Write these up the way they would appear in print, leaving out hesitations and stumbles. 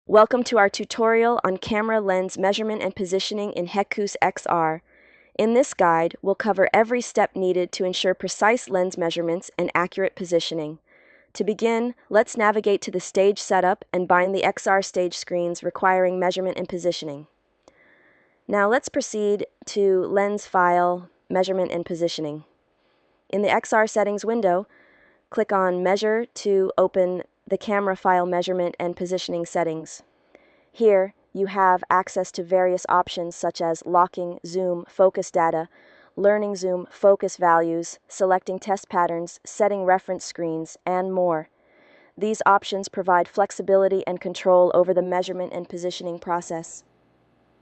Welcome to our tutorial on camera lens measurement and positioning in Hecoos XR. In this guide, we'll cover every step needed to ensure precise lens measurements and accurate positioning. To begin, let's navigate to the stage setup and bind the XR stage screens requiring measurement and positioning. Now let's proceed to Lens File, Measurement and Positioning. In the XR Settings window, click on Measure to open the camera file measurement and positioning settings. Here, you have access to various options such as locking, zoom, focus data, learning zoom, focus values, selecting test patterns, setting reference screens, and more. These options provide flexibility and control over the measurement and positioning process.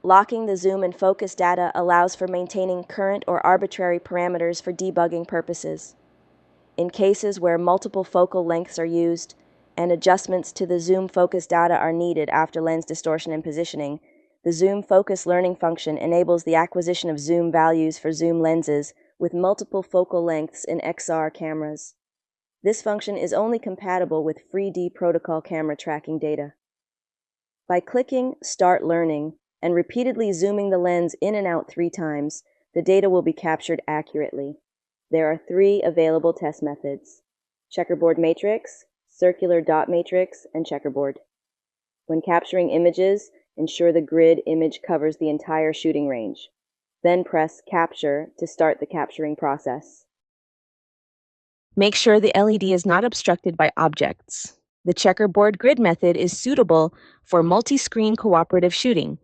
Locking the zoom and focus data allows for maintaining current or arbitrary parameters for debugging purposes. In cases where multiple focal lengths are used and adjustments to the zoom focus data are needed after lens distortion and positioning, the zoom focus learning function enables the acquisition of zoom values for zoom lenses with multiple focal lengths in XR cameras. This function is only compatible with FreeD protocol camera tracking data. By clicking Start Learning and repeatedly zooming the lens in and out 3 times, the data will be captured accurately. There are 3 available test methods: checkerboard matrix, circular dot matrix, and checkerboard. When capturing images, ensure the grid image covers the entire shooting range. Then press Capture to start the capturing process. Make sure the LED is not obstructed by objects. The checkerboard grid method is suitable for multi-screen cooperative shooting.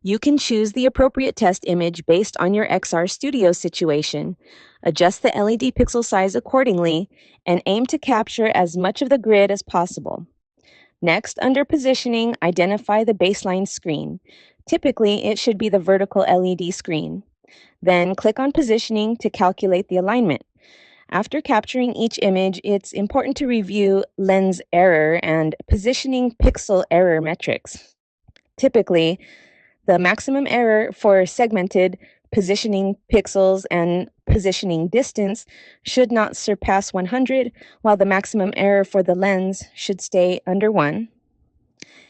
You can choose the appropriate test image based on your XR studio situation, adjust the LED pixel size accordingly, and aim to capture as much of the grid as possible. Next, under Positioning, identify the baseline screen. Typically, it should be the vertical LED screen. Then click on Positioning to calculate the alignment. After capturing each image, it's important to review lens error and positioning pixel error metrics. Typically, the maximum error for segmented positioning pixels and positioning distance should not surpass 100, while the maximum error for the lens should stay under 1.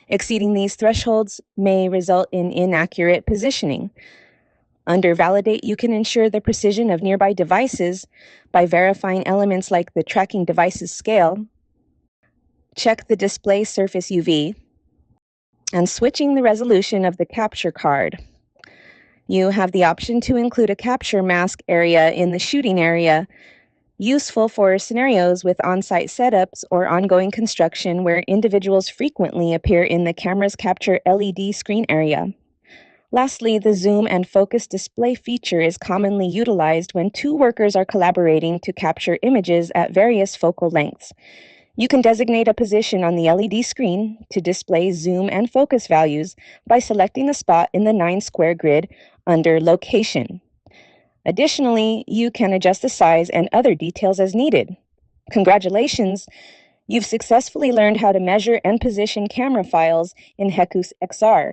Exceeding these thresholds may result in inaccurate positioning. Under Validate, you can ensure the precision of nearby devices by verifying elements like the tracking device's scale. Check the display surface UV, and switching the resolution of the capture card. You have the option to include a capture mask area in the shooting area, useful for scenarios with on-site setups or ongoing construction where individuals frequently appear in the camera's capture LED screen area. Lastly, the zoom and focus display feature is commonly utilized when 2 workers are collaborating to capture images at various focal lengths. You can designate a position on the LED screen to display zoom and focus values by selecting the spot in the 9-square grid under Location. Additionally, you can adjust the size and other details as needed. Congratulations! You've successfully learned how to measure and position camera files in Hecoos XR.